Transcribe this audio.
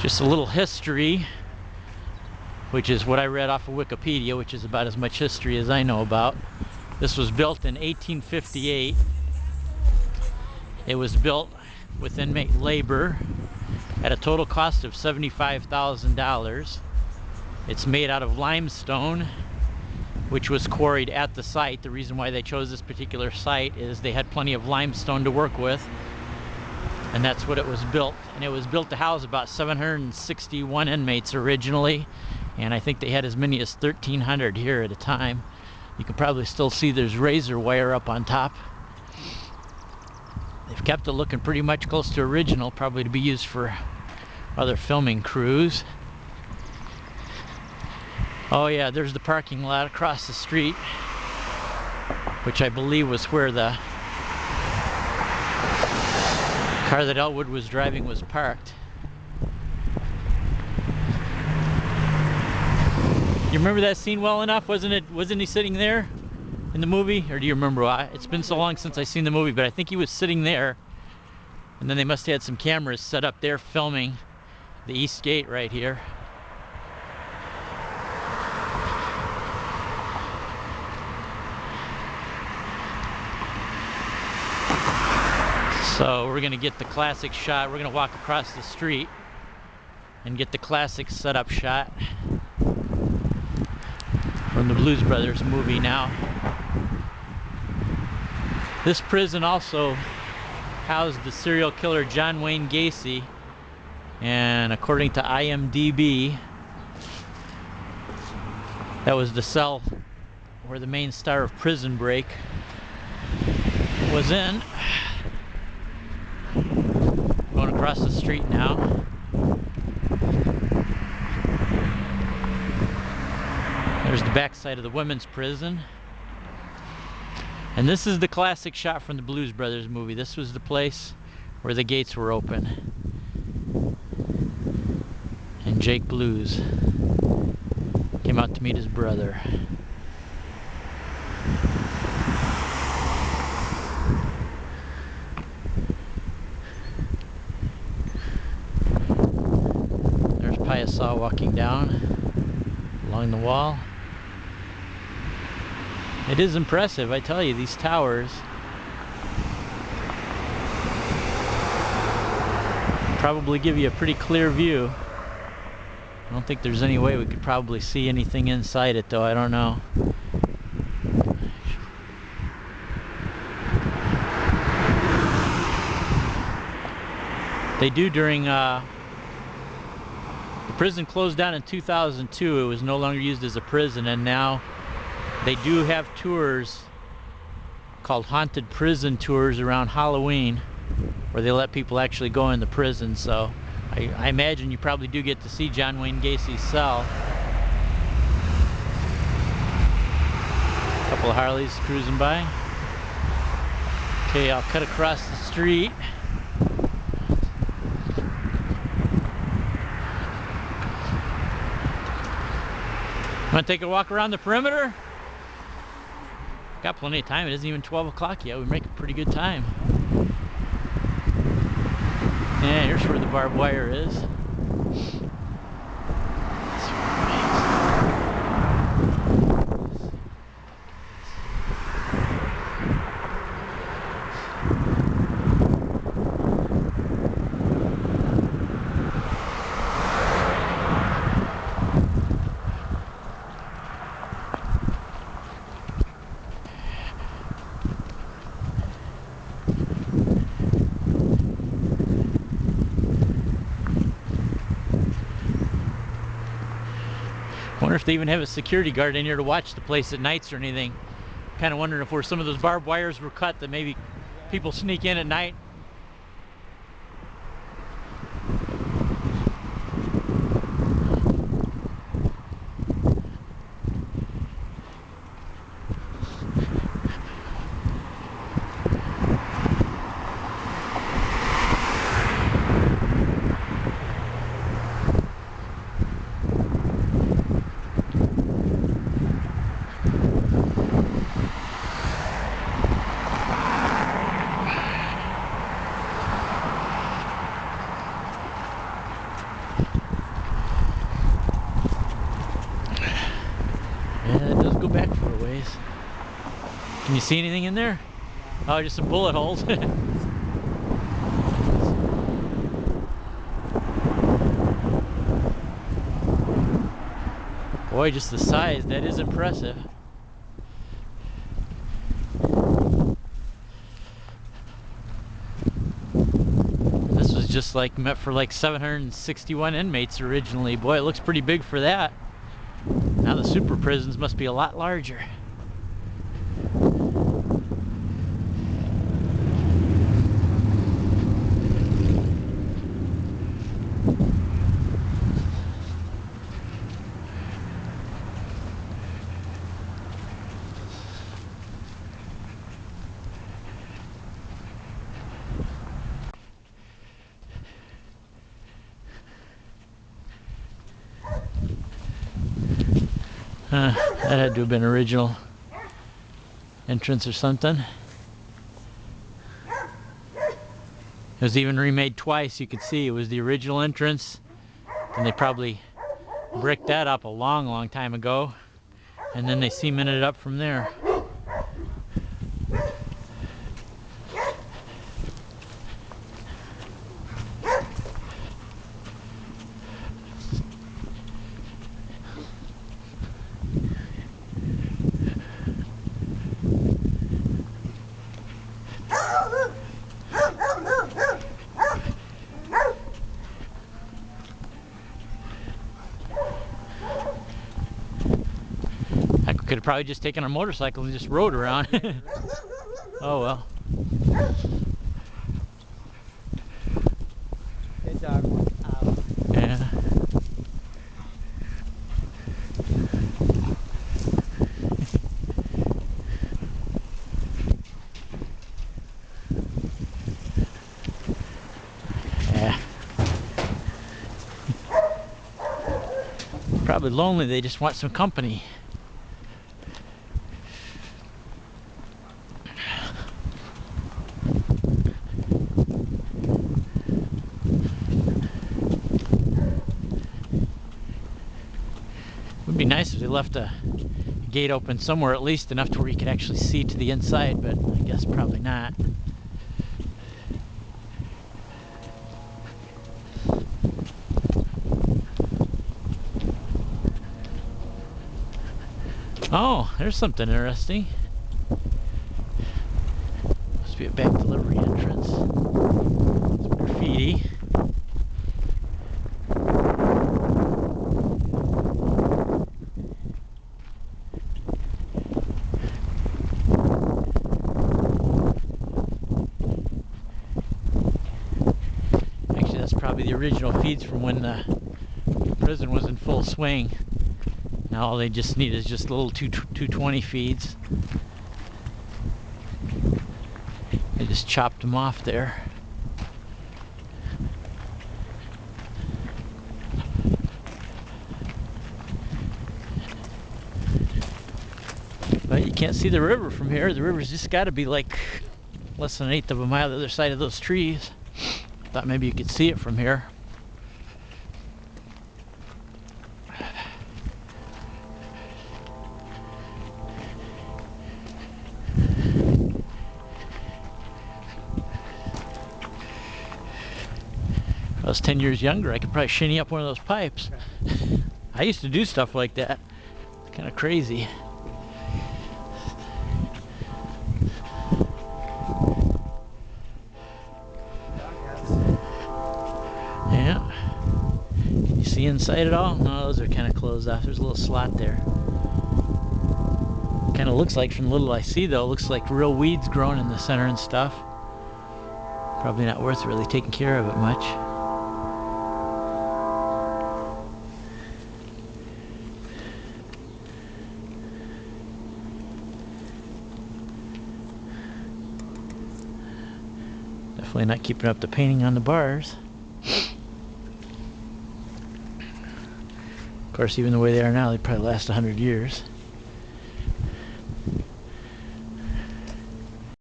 Just a little history, which is what I read off of Wikipedia, which is about as much history as I know about. This was built in 1858. It was built with inmate labor at a total cost of $75,000. It's made out of limestone, which was quarried at the site. The reason why they chose this particular site is they had plenty of limestone to work with, and that's what it was built. And it was built to house about 761 inmates originally, and I think they had as many as 1,300 here at a time. You can probably still see there's razor wire up on top. They've kept it looking pretty much close to original, probably to be used for other filming crews. Oh yeah, there's the parking lot across the street, which I believe was where the car that Elwood was driving was parked. You remember that scene well enough? Wasn't he sitting there in the movie? Or do you remember why? It's been so long since I've seen the movie, but I think he was sitting there, and then they must have had some cameras set up there filming the East Gate right here. So we're gonna get the classic shot. We're gonna walk across the street and get the classic setup shot from the Blues Brothers movie now. This prison also housed the serial killer John Wayne Gacy, and according to IMDb, that was the cell where the main star of Prison Break was in. Going across the street now. There's the back side of the women's prison. And this is the classic shot from the Blues Brothers movie. This was the place where the gates were open. And Jake Blues came out to meet his brother. There's Piasaw walking down along the wall. It is impressive, I tell you, these towers. Probably give you a pretty clear view. I don't think there's any way we could probably see anything inside it, though. I don't know. They do during the prison closed down in 2002. It was no longer used as a prison, and now they do have tours called haunted prison tours around Halloween, where they let people actually go in the prison. So I imagine you probably do get to see John Wayne Gacy's cell. A couple of Harleys cruising by. Okay, I'll cut across the street. Want to take a walk around the perimeter? Got plenty of time. It isn't even 12 o'clock yet. We make a pretty good time. Yeah, here's where the barbed wire is. I wonder if they even have a security guard in here to watch the place at nights or anything. Kind of wondering if where some of those barbed wires were cut, that maybe people sneak in at night. Can you see anything in there? Oh, just some bullet holes. Boy, just the size, that is impressive. This was just like meant for like 761 inmates originally. Boy, it looks pretty big for that. Now the super prisons must be a lot larger. That had to have been original entrance or something. It was even remade twice. You could see it was the original entrance, and they probably bricked that up a long time ago, and then they cemented it up from there. I could have probably just taken a motorcycle and just rode around. Oh well. Good dog went out. Yeah. Yeah. Probably lonely, they just want some company. Would be nice if they left a gate open somewhere, at least enough to where you could actually see to the inside, but I guess probably not. Oh, there's something interesting. Must be a back delivery entrance. Some graffiti. Actually, that's probably the original feeds from when the prison was in full swing. Now all they just need is just little 220 feeds. They just chopped them off there. But you can't see the river from here. The river's just got to be like less than 1/8 of a mile the other side of those trees. Thought maybe you could see it from here. If I was 10 years younger, I could probably shinny up one of those pipes. I used to do stuff like that. It's kind of crazy. Yeah. Can you see inside at all? No, those are kind of closed off. There's a little slot there. Kind of looks like, from the little I see though, it looks like real weeds growing in the center and stuff. Probably not worth really taking care of it much. Definitely not keeping up the painting on the bars. Of course, even the way they are now, they probably last 100 years.